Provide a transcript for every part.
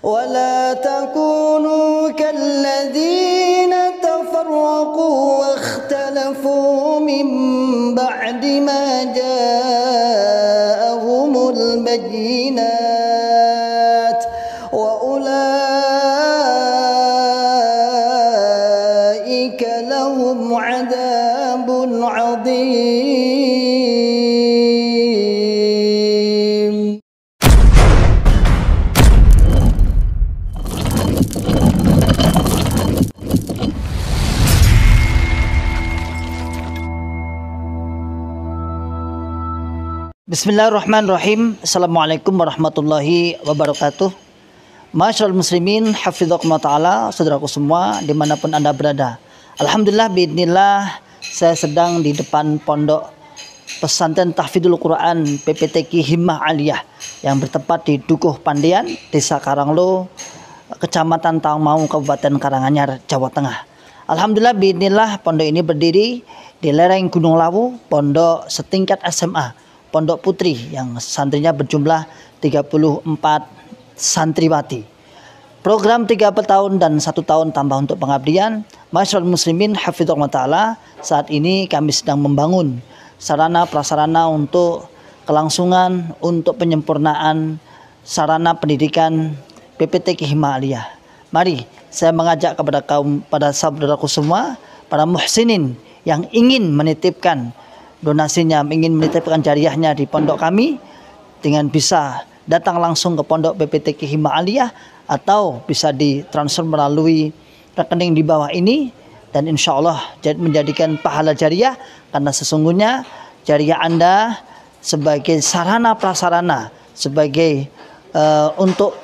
ولا تكونوا كالذين تفرقوا واختلفوا من بعد ما جاءهم البينات وأولئك لهم عذاب عظيم. Bismillahirrahmanirrahim. Assalamualaikum warahmatullahi wabarakatuh. Masyarul muslimin, hafizakumullah ta'ala, saudaraku semua dimanapun anda berada. Alhamdulillah, biidznillah, saya sedang di depan pondok pesantren tahfidzul Quran PPTQ Himmah Aliyah yang bertempat di Dukuh Pandian, Desa Karanglo, Kecamatan Tangmau, Kabupaten Karanganyar, Jawa Tengah. Alhamdulillah, biidznillah, pondok ini berdiri di lereng Gunung Lawu, pondok setingkat SMA, Pondok Putri, yang santrinya berjumlah 34 santriwati. Program 3 tahun dan 1 tahun tambah untuk pengabdian. Masyarul muslimin, hafizakumullah ta'ala, saat ini kami sedang membangun sarana prasarana untuk kelangsungan, untuk penyempurnaan sarana pendidikan PPTQ Himmah Aliyah. Mari saya mengajak pada saudaraku semua, para muhsinin yang ingin menitipkan donasinya, ingin menitipkan jariahnya di pondok kami, dengan bisa datang langsung ke pondok PPTQ Himmah Aliyah atau bisa ditransfer melalui rekening di bawah ini, dan insya Allah menjadikan pahala jariah, karena sesungguhnya jariah Anda sebagai sarana prasarana, sebagai untuk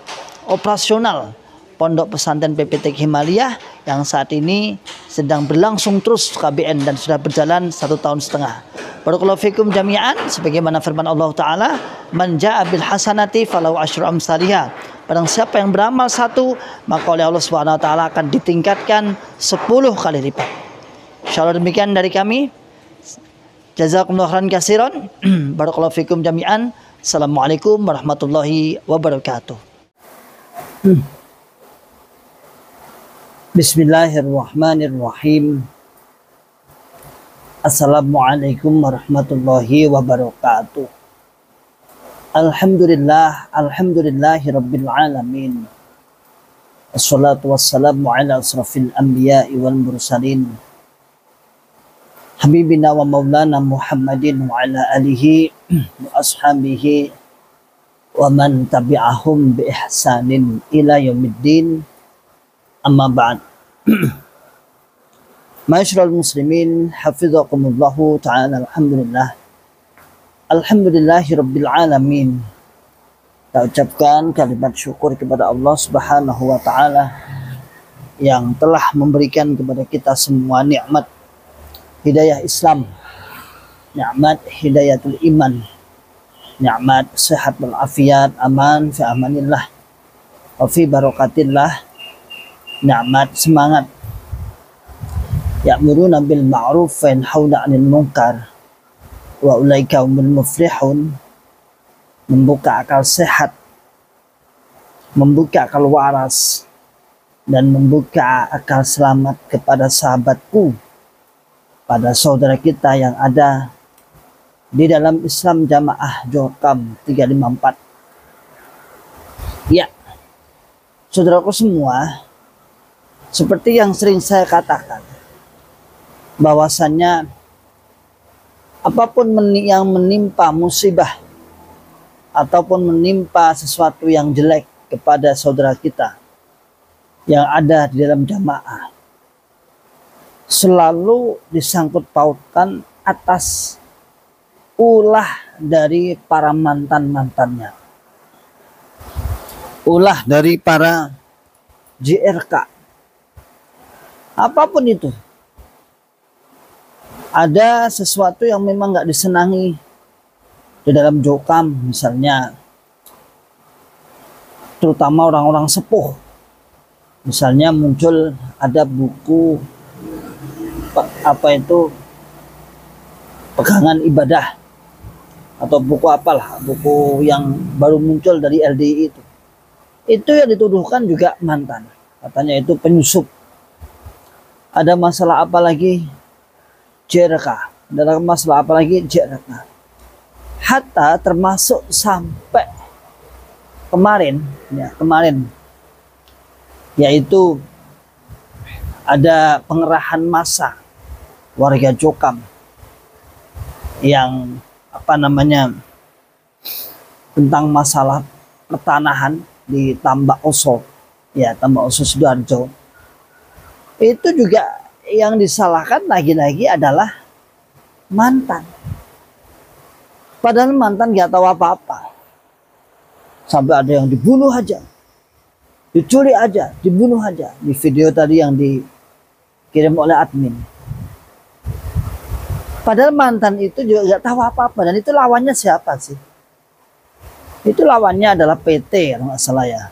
operasional pondok pesantren PPTQ Himmah Aliyah yang saat ini sedang berlangsung terus KBN dan sudah berjalan 1 tahun setengah. Barakallahu fikum jami'an, sebagaimana firman Allah Ta'ala, man ja'a bil hasanati falahu asyru amsalihha. Barang siapa yang beramal 1, maka oleh Allah Subhanahu wa taala akan ditingkatkan 10 kali lipat. Insyaallah demikian dari kami. Jazakumullahu khairan katsiran. Barakallahu fikum jami'an. Assalamualaikum warahmatullahi wabarakatuh. Bismillahirrahmanirrahim. Assalamualaikum warahmatullahi wabarakatuh. Alhamdulillah, alhamdulillahi rabbil alamin. Assalatu wassalamu ala asrafil anbiya'i wal mursalin, habibina wa maulana Muhammadin wa ala alihi wa ashabihi wa man tabi'ahum bi ihsanin ila yaumiddin. Amma ba'd. Masyarul muslimin, hafizakumullahu ta'ala, alhamdulillah. Alhamdulillahi rabbil alamin. Kita ucapkan kalimat syukur kepada Allah Subhanahu wa ta'ala yang telah memberikan kepada kita semua nikmat hidayah Islam, nikmat hidayatul iman, nikmat sehat walafiat, aman fi amanillah wa fi barakatillah, nikmat semangat ya'muruna bil ma'ruf wa yanhauna 'anil munkar wa ulaika humul muflihun, membuka akal sehat, membuka akal waras, dan membuka akal selamat kepada sahabatku, pada saudara kita yang ada di dalam Islam Jamaah Jokam 354. Ya, saudaraku semua, seperti yang sering saya katakan, bahwasannya apapun yang menimpa musibah ataupun menimpa sesuatu yang jelek kepada saudara kita yang ada di dalam jamaah, selalu disangkut pautkan atas ulah dari para mantan-mantannya, ulah dari para JRK, apapun itu. Ada sesuatu yang memang nggak disenangi di dalam Jokam, misalnya terutama orang-orang sepuh, misalnya muncul ada buku apa itu pegangan ibadah atau buku apalah, buku yang baru muncul dari LDI itu, Itu yang dituduhkan juga mantan. Katanya itu penyusup. Ada masalah apa lagi? JRK. Ada masalah apa lagi? JRK. Hatta termasuk sampai kemarin, yaitu ada pengerahan massa warga Jokam yang tentang masalah pertanahan di Tambak Oso, Tambak Oso Sidoarjo. Itu juga yang disalahkan lagi-lagi adalah mantan. Padahal mantan gak tahu apa-apa. Sampai ada yang dibunuh aja, diculik aja, dibunuh aja. Di video tadi yang dikirim oleh admin. Padahal mantan itu juga gak tahu apa-apa. Dan itu lawannya siapa sih? Itu lawannya adalah PT kalau nggak salah ya.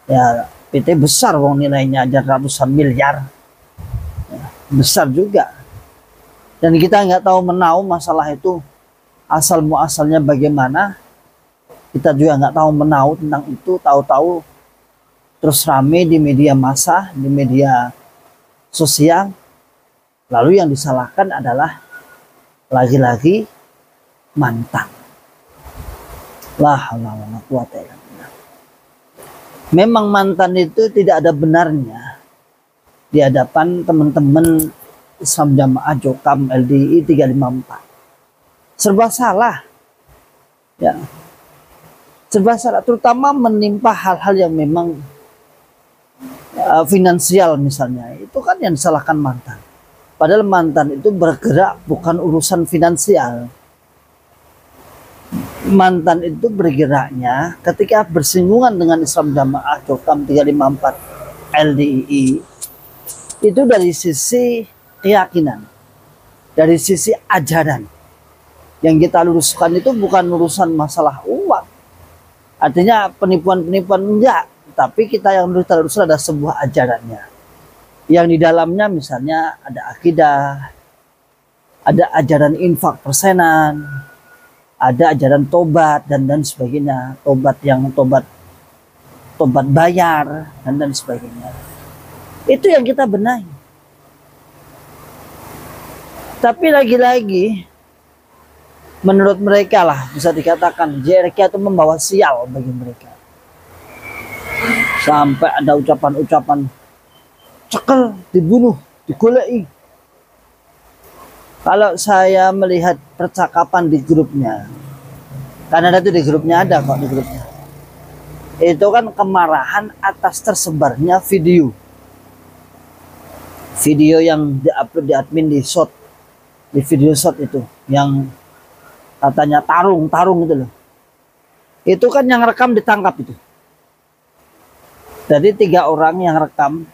Ya PT besar wong nilainya aja ratusan miliar. Ya, besar juga. Dan kita nggak tahu menahu masalah itu asal muasalnya bagaimana. Kita juga nggak tahu menahu tentang itu. Tahu-tahu terus rame di media massa, di media sosial. Lalu yang disalahkan adalah lagi-lagi mantan. Memang mantan itu tidak ada benarnya di hadapan teman-teman Islam Jamaah Jokam LDI 354. Serba salah. Ya. Serba salah, terutama menimpa hal-hal yang memang finansial misalnya. Itu kan yang disalahkan mantan. Padahal mantan itu bergerak bukan urusan finansial. Mantan itu bergeraknya ketika bersinggungan dengan Islam Jamaah Jokam 354 LDII itu dari sisi keyakinan, dari sisi ajaran. Yang kita luruskan itu bukan urusan masalah uang, artinya penipuan-penipuan enggak, tapi kita yang luruskan adalah sebuah ajarannya yang di dalamnya misalnya ada akidah, ada ajaran infak persenan, ada ajaran tobat dan sebagainya, tobat bayar dan sebagainya. Itu yang kita benahi. Tapi lagi-lagi menurut mereka lah bisa dikatakan JRK itu membawa sial bagi mereka. Sampai ada ucapan-ucapan cekel, dibunuh, digoleki. Kalau saya melihat percakapan di grupnya, karena itu di grupnya ada kok, di grupnya. Itu kan kemarahan atas tersebarnya video yang diupload di admin di shot, di video shot itu, yang katanya tarung itu loh. Itu kan yang rekam ditangkap itu. Jadi 3 orang yang rekam,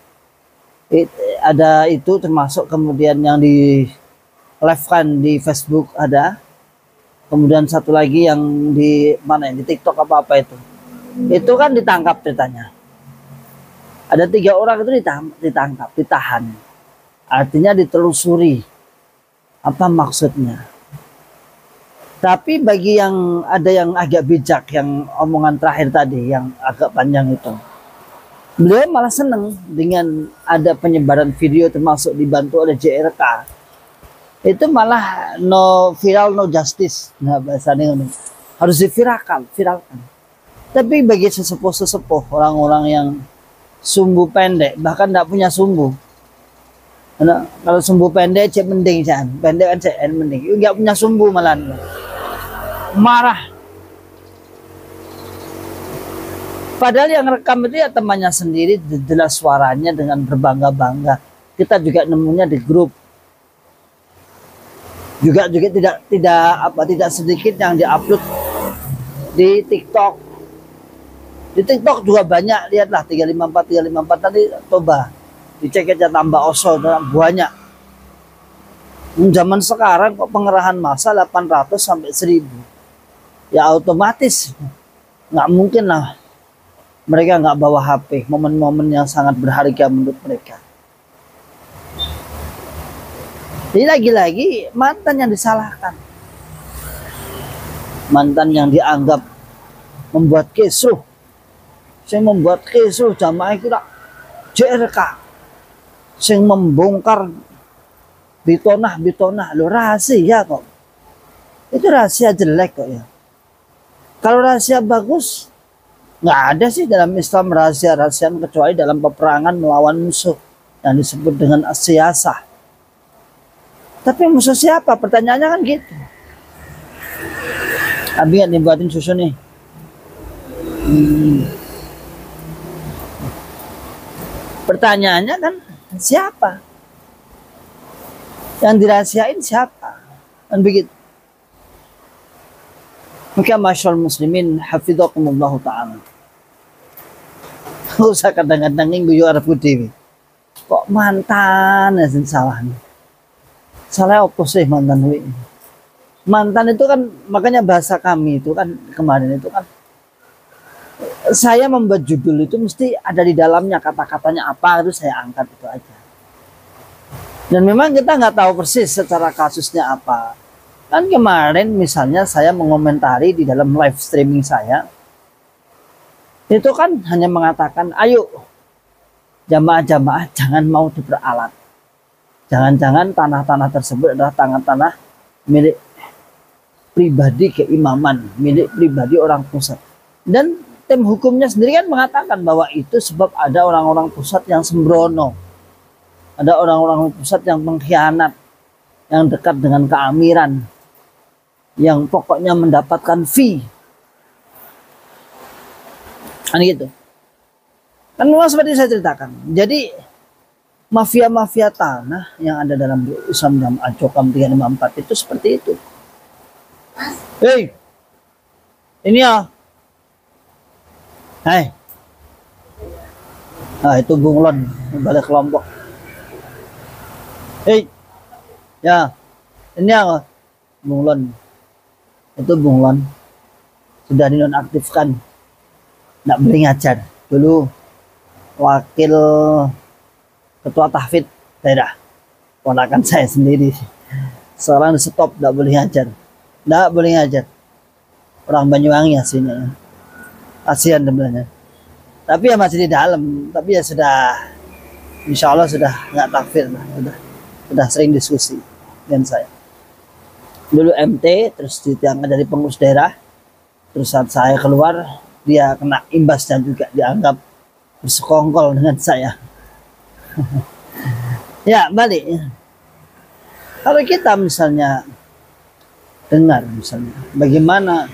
ada itu termasuk kemudian yang di live kan di Facebook ada, kemudian satu lagi yang di mana di TikTok apa itu kan ditangkap ceritanya. Ada 3 orang itu ditangkap, ditahan, artinya ditelusuri apa maksudnya. Tapi bagi yang ada yang agak bijak, yang omongan terakhir tadi yang agak panjang itu, beliau malah seneng dengan ada penyebaran video termasuk dibantu oleh JRK. Itu malah no viral no justice, nah bahasanya ini harus diviralkan. Tapi bagi sesepuh orang-orang yang sumbu pendek, bahkan tidak punya sumbu, nah, kalau sumbu pendek cek mending jangan, pendek kan cek mending, nggak punya sumbu malah marah. Padahal yang rekam itu ya temannya sendiri, jelas suaranya dengan berbangga-bangga. Kita juga nemunya di grup. Juga tidak sedikit yang diupload di TikTok. Di TikTok juga banyak, lihatlah 354 tadi, coba dicek aja Tambak Oso, banyak. Zaman sekarang kok pengerahan massa 800 sampai 1000. Ya otomatis nggak mungkin lah mereka nggak bawa HP, momen-momen yang sangat berharga menurut mereka. Jadi lagi-lagi mantan yang disalahkan, mantan yang dianggap membuat kisruh sing membuat kisruh jamaah itu tak JRK, sing membongkar bitonah lo rahasia kok. Itu rahasia jelek kok ya. Kalau rahasia bagus, nggak ada sih dalam Islam rahasia-rahasia kecuali dalam peperangan melawan musuh yang disebut dengan asyasah. Tapi musuh siapa? Pertanyaannya kan gitu. Abi nggak dibuatin susu nih. Pertanyaannya kan siapa? Yang dirahasiain siapa? Kan begitu. Maka masyaallah muslimin hafidhakumullah ta'ala. Nggak usah kadang-kadang guyu arep dewi. Kok mantan ya salah. Salah apa sih mantan wi? Mantan itu kan makanya bahasa kami itu kan kemarin itu kan saya membuat judul itu mesti ada di dalamnya kata-katanya apa itu saya angkat itu aja. Dan memang kita nggak tahu persis secara kasusnya apa. Kan kemarin misalnya saya mengomentari di dalam live streaming saya, itu kan hanya mengatakan, ayo jamaah-jamaah jangan mau diperalat. Jangan-jangan tanah-tanah tersebut adalah tanah-tanah milik pribadi keimaman, milik pribadi orang pusat. Dan tim hukumnya sendiri kan mengatakan bahwa itu sebab ada orang-orang pusat yang sembrono. Ada orang-orang pusat yang pengkhianat, yang dekat dengan keamiran, yang pokoknya mendapatkan fee. Kan gitu. Kan memang seperti saya ceritakan. Jadi mafia-mafia tanah yang ada dalam Islam Jamaah Cokam 354 itu seperti itu. Hei, ini ya. Hai. Nah itu bunglon balik kelompok. Hei, ya. Ini ya bunglon. Itu bunglon sudah dinonaktifkan, nggak boleh ngajar. Dulu wakil ketua tahfidz daerah, ponakan saya sendiri, sekarang di stop, nggak boleh ngajar, nggak boleh ngajar. Orang Banyuwangi aslinya, kasihan sebenarnya. Tapi ya masih di dalam, tapi ya sudah, insya Allah sudah nggak takfir lah, sudah sering diskusi dengan saya. Dulu MT, terus diangkat dari pengurus daerah, terus saat saya keluar dia kena imbasnya juga, dianggap bersekongkol dengan saya. Ya balik, kalau kita misalnya dengar misalnya bagaimana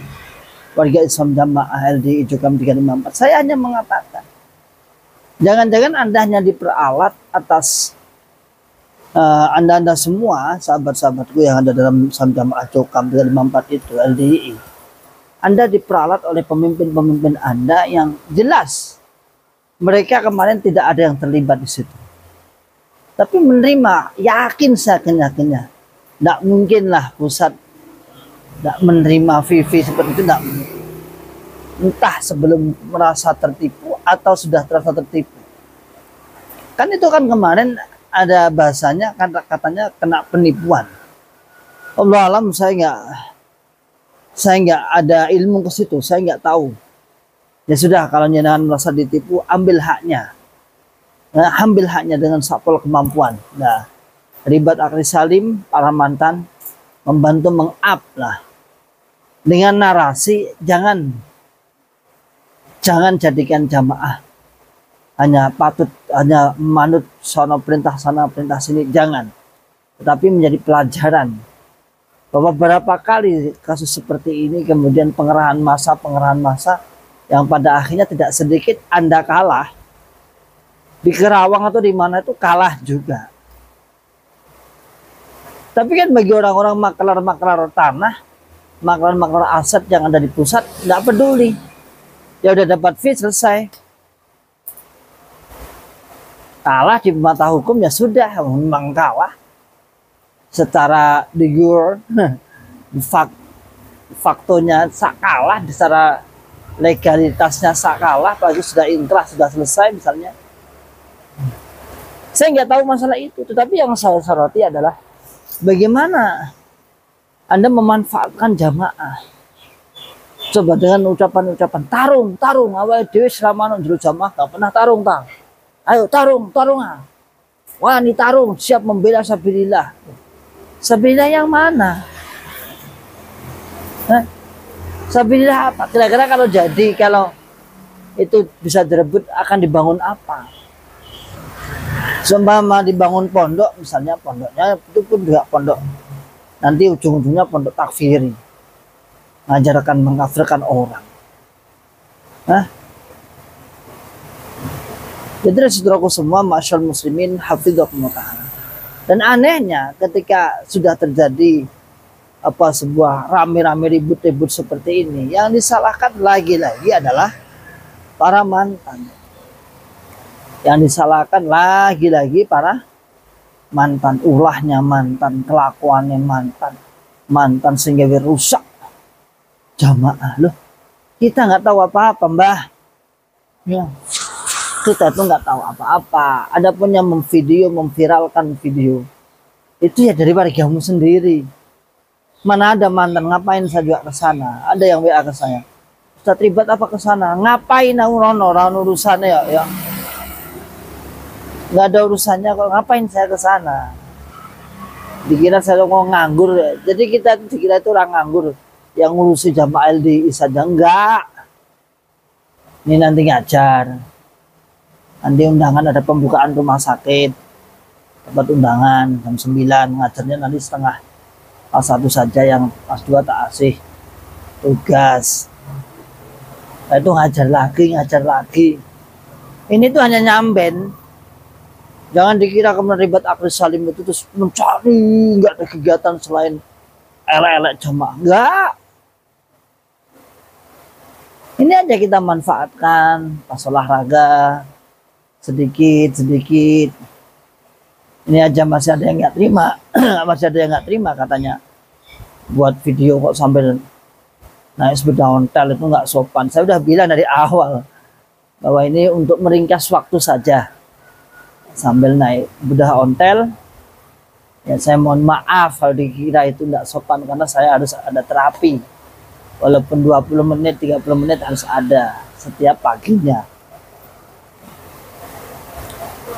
warga Islam Jamaah LDI Cokam 354, saya hanya mengatakan jangan-jangan Anda hanya diperalat atas Anda semua, sahabat-sahabatku yang ada dalam Islam Jamaah Cokam 354 itu, LDI, Anda diperalat oleh pemimpin-pemimpin Anda yang jelas mereka kemarin tidak ada yang terlibat di situ. Tapi menerima, yakin seyakin-yakinnya, tidak mungkinlah pusat tidak menerima Vivi seperti itu, tidak. Entah sebelum merasa tertipu atau sudah terasa tertipu. Kan itu kan kemarin ada bahasanya, katanya kena penipuan. Allah alam, saya nggak ada ilmu ke situ, saya nggak tahu. Ya sudah, kalau jenengan merasa ditipu, ambil haknya. Nah, ambil haknya dengan sapol kemampuan. Nah, Ribat Akhri Salim, para mantan, membantu meng-up lah. Dengan narasi, jangan jadikan jamaah hanya manut sana perintah sini, jangan. Tetapi menjadi pelajaran bahwa beberapa kali kasus seperti ini kemudian pengerahan massa yang pada akhirnya tidak sedikit Anda kalah di Kerawang atau di mana itu kalah juga. Tapi kan bagi orang-orang maklar tanah, maklar aset yang ada di pusat, nggak peduli. Ya udah dapat fee, selesai. Kalah di mata hukum ya sudah, memang kalah. Secara de jure, faktonya kalah, secara legalitasnya kalah, apalagi sudah inkrah, sudah selesai misalnya. Saya nggak tahu masalah itu, tetapi yang saya soroti adalah bagaimana Anda memanfaatkan jamaah. Coba dengan ucapan-ucapan tarung awal dewi selama jero jamaah gak pernah tarung ta. Ayo tarung ah. Wah ini tarung siap membela sabilillah. Sabilillah yang mana? Sabilillah apa? Kira-kira kalau itu bisa direbut akan dibangun apa? Seumpama dibangun pondok, misalnya pondoknya itu pun juga pondok. Nanti ujung-ujungnya pondok takfiri. Mengajarkan mengkafirkan orang. Jadi saudaraku semua, masyaallah muslimin hafidhakumullah ta'ala. Dan anehnya ketika sudah terjadi sebuah rame-rame ribut-ribut seperti ini, yang disalahkan lagi-lagi adalah para mantan. Yang disalahkan lagi-lagi para mantan, ulahnya mantan, kelakuannya mantan sehingga rusak jamaah. Loh, kita nggak tahu apa-apa, Mbah. Ya, kita tuh nggak tahu apa-apa. Adapun yang memviralkan video itu ya dari wargamu sendiri. Mana ada mantan, ngapain saya juga ke sana? Ada yang WA ke saya, Ustaz Ribat apa ke sana? Ngapain orang urusannya ya? Nggak ada urusannya kok, ngapain saya ke sana? Dikira saya mau nganggur. Jadi kita dikira itu orang nganggur yang ngurusi jamaah LDI saja. Enggak. Ini nanti ngajar. Nanti undangan ada pembukaan rumah sakit. Dapat undangan jam 9, ngajarnya nanti setengah kelas 1 saja, yang kelas 2 tak asih tugas. Nah, itu ngajar lagi. Ini tuh hanya nyamben. Jangan dikira kemudian Ribat Akris Salim itu terus mencari, nggak ada kegiatan selain elek-elek jamaah. Enggak. Ini aja kita manfaatkan pas olahraga sedikit. Ini aja masih ada yang nggak terima, katanya buat video kok sambil naik sepeda ontel itu nggak sopan. Saya udah bilang dari awal bahwa ini untuk meringkas waktu saja. Sambil naik bedah ontel, ya saya mohon maaf kalau dikira itu tidak sopan, karena saya harus ada terapi. Walaupun 20 menit, 30 menit harus ada setiap paginya.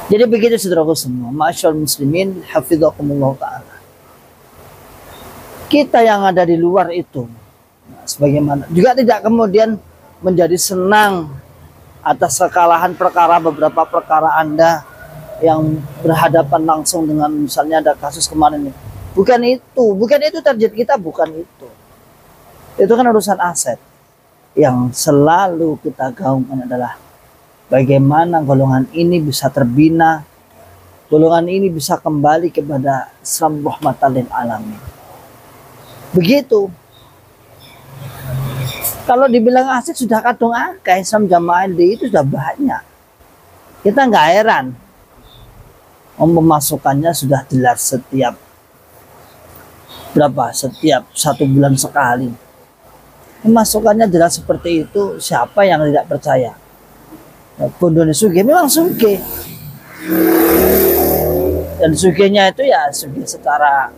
Jadi begitu saudaraku semua, masyaallah muslimin hafidhakumullah ta'ala. Kita yang ada di luar itu, sebagaimana juga tidak kemudian menjadi senang atas kekalahan beberapa perkara Anda yang berhadapan langsung dengan, misalnya ada kasus kemarin ini. Bukan itu target kita, bukan itu. Itu kan urusan aset. Yang selalu kita gaungkan adalah bagaimana golongan ini bisa terbina, golongan ini bisa kembali kepada Islam rahmatan lil alamin. Begitu. Kalau dibilang aset sudah kadung angka, Islam Jamaah LDI itu sudah banyak. Kita nggak heran. Pemasukannya sudah jelas setiap 1 bulan sekali. Pemasukannya jelas seperti itu. Siapa yang tidak percaya? Bondone sugih memang sugih. Dan sugihnya itu ya sugih secara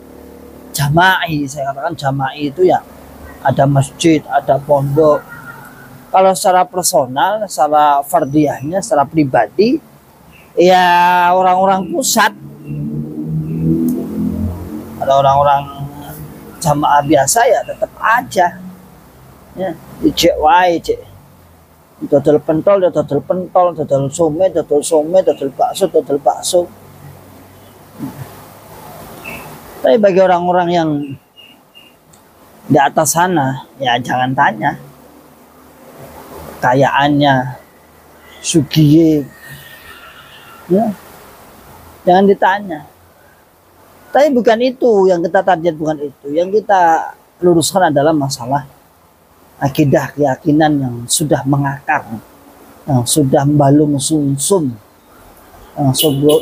jama'i. Saya katakan jama'i itu ya ada masjid, ada pondok. Kalau secara personal, secara fardiyahnya, secara pribadi, ya orang-orang pusat, ada orang-orang jamaah biasa ya tetap aja ya dicek wae cek dodol pentol, dodol some, dodol bakso. Tapi bagi orang-orang yang di atas sana ya jangan tanya kekayaannya, sugih, ya, jangan ditanya. Tapi bukan itu yang kita target, bukan itu. Yang kita luruskan adalah masalah akidah, keyakinan yang sudah mengakar, yang sudah membalung sumsum, yang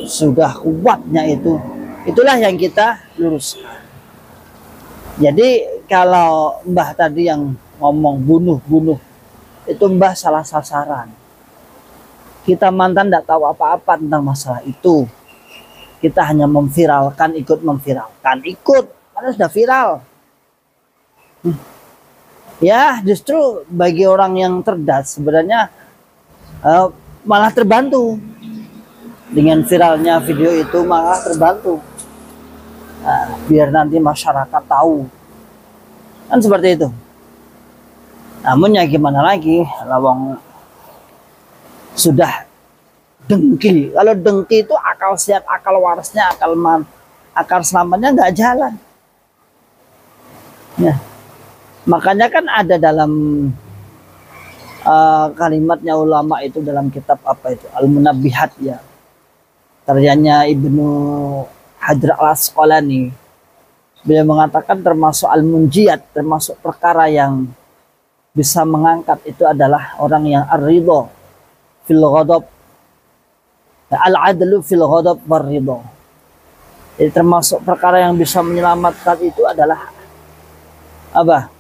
sudah kuatnya itu. Itulah yang kita luruskan. Jadi kalau Mbah tadi yang ngomong bunuh, itu Mbah salah sasaran. Kita mantan tidak tahu apa-apa tentang masalah itu. Kita hanya memviralkan, ikut, karena sudah viral. Ya, justru bagi orang yang cerdas sebenarnya malah terbantu dengan viralnya video itu, malah terbantu. Nah, biar nanti masyarakat tahu, kan seperti itu. Namun ya gimana lagi, lawang sudah dengki. Kalau dengki itu akal sehat, akal warasnya, akal selamatnya nggak jalan. Ya. Makanya kan ada dalam kalimatnya ulama itu dalam kitab apa itu, Al-Munabbihat ya, karyanya Ibnu Hajar Al-Asqalani. Beliau mengatakan termasuk al-munjiyat, termasuk perkara yang bisa mengangkat itu adalah orang yang ar-ridho fil ghadab, al-adlu fil ghadab war ridho. Jadi termasuk perkara yang bisa menyelamatkan itu adalah apa?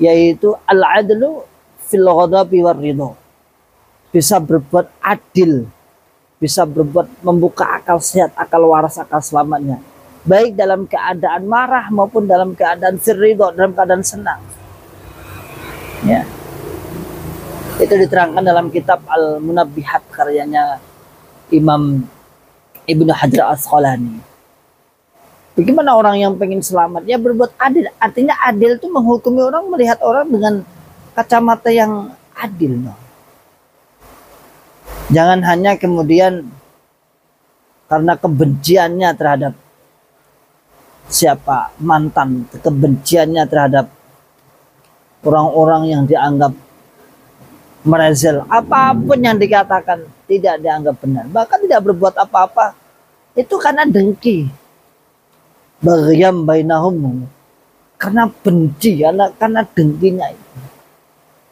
Yaitu al-adlu fil ghadabi war ridho. Bisa berbuat adil, bisa berbuat membuka akal sehat, akal waras, akal selamatnya, baik dalam keadaan marah maupun dalam keadaan firridho, dalam keadaan senang. Ya. Itu diterangkan dalam kitab Al-Munabbihat karyanya Imam Ibnu Hajar Al-Asqalani. Bagaimana orang yang pengen selamat? Ya berbuat adil. Artinya adil itu menghukumi orang, melihat orang dengan kacamata yang adil. No? Jangan hanya kemudian karena kebenciannya terhadap siapa, mantan, kebenciannya terhadap orang-orang yang dianggap merezel, apapun yang dikatakan tidak dianggap benar, bahkan tidak berbuat apa-apa, itu karena dengki. Baghyam bainahum, karena benci, karena dengkinya itu.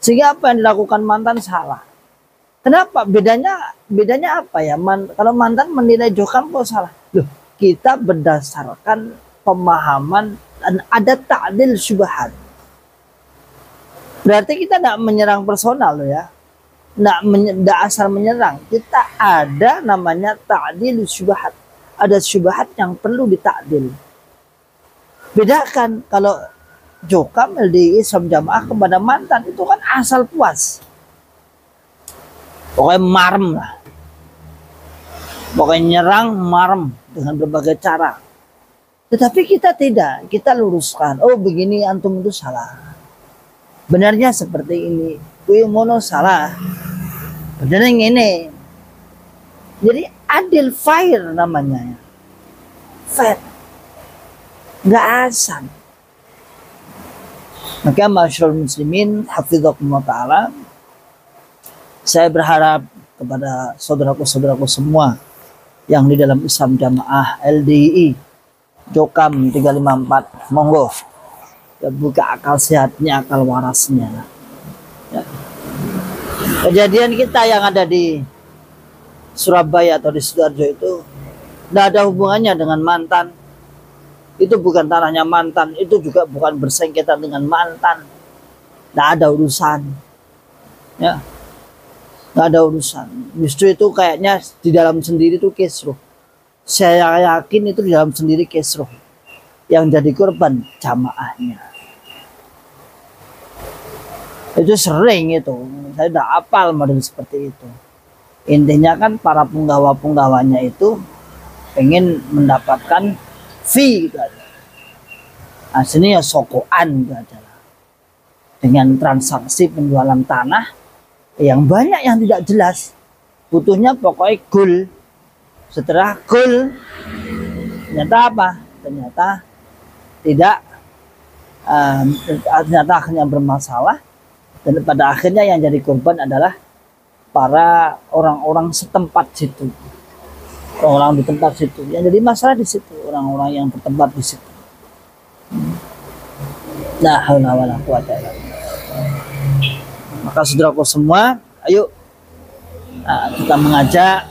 Sehingga apa yang dilakukan mantan salah. Kenapa? Bedanya apa ya? Kalau mantan menilai Jokam kok salah. Loh, kita berdasarkan pemahaman dan ada ta'dil syubhat. Berarti kita tidak menyerang personal loh ya. Tidak asal menyerang. Kita ada namanya ta'dil syubhat. Ada syubhat yang perlu ditakdil. Bedakan kalau Jokam LDI Islam Jamaah kepada mantan itu kan asal puas. Pokoknya marem lah. Pokoknya nyerang, marem dengan berbagai cara. Tetapi kita tidak, kita luruskan. Oh begini antum itu salah. Benarnya seperti ini. Kuyu mono salah. Benarnya yang ini. Jadi adil, fair namanya. Fair. Nggak asal. Maka masyarul muslimin hafizakumullah ta'ala, saya berharap kepada saudaraku-saudaraku semua yang di dalam Islam Jamaah LDI Jokam 354, monggo ya, buka akal sehatnya, akal warasnya ya. Kejadian kita yang ada di Surabaya atau di Sidoarjo itu tidak ada hubungannya dengan mantan. Itu bukan tanahnya mantan, itu juga bukan bersengketa dengan mantan. Tidak ada urusan ya, nggak ada urusan. Justru itu kayaknya di dalam sendiri itu kisruh. Saya yakin itu di dalam sendiri kisruh. Yang jadi korban jamaahnya. Itu sering itu. Saya udah hafal model seperti itu. Intinya kan para penggawa-penggawanya itu pengen mendapatkan fee gitu aja. Aslinya sokoan gitu aja. Dengan transaksi penjualan tanah yang banyak yang tidak jelas, butuhnya pokoknya goal. Setelah goal, ternyata apa? Ternyata tidak, ternyata akhirnya bermasalah, dan pada akhirnya yang jadi korban adalah para orang-orang setempat situ, orang-orang di tempat situ. Yang jadi masalah di situ, orang-orang yang bertempat di situ. La haula wala quwata illa billah. Maka saudaraku semua, ayo kita mengajak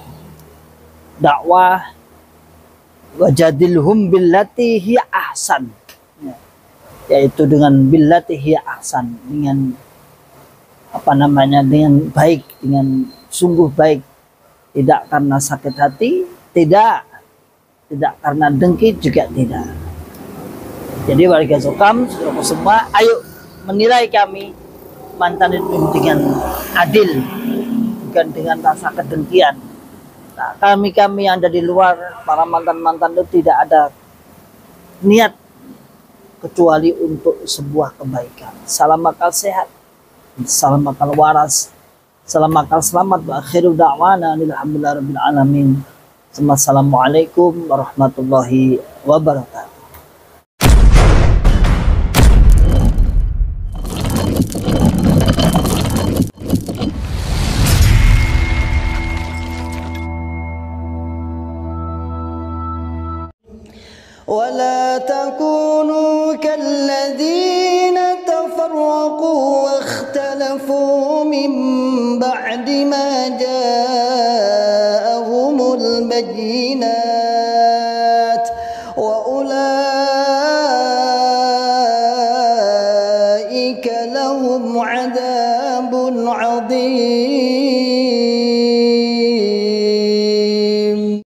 dakwah wajadilhum billati hiya ahsan, ya, yaitu dengan billati hiya ahsan, dengan apa namanya, dengan baik, dengan sungguh baik, tidak karena sakit hati, tidak karena dengki, juga tidak. Jadi warga Jokam, saudaraku semua, ayo menilai kami mantan itu dengan adil, bukan dengan rasa kedengkian. Nah, kami yang ada di luar, para mantan itu tidak ada niat kecuali untuk sebuah kebaikan. Salam akal sehat, salam akal waras, salam akal selamat. Wa akhiru da'wana alhamdulillahirabbil alamin. Assalamualaikum warahmatullahi wabarakatuh. ولا تكونوا كالذين تفرقوا واختلفوا من بعد ما جاءهم البينات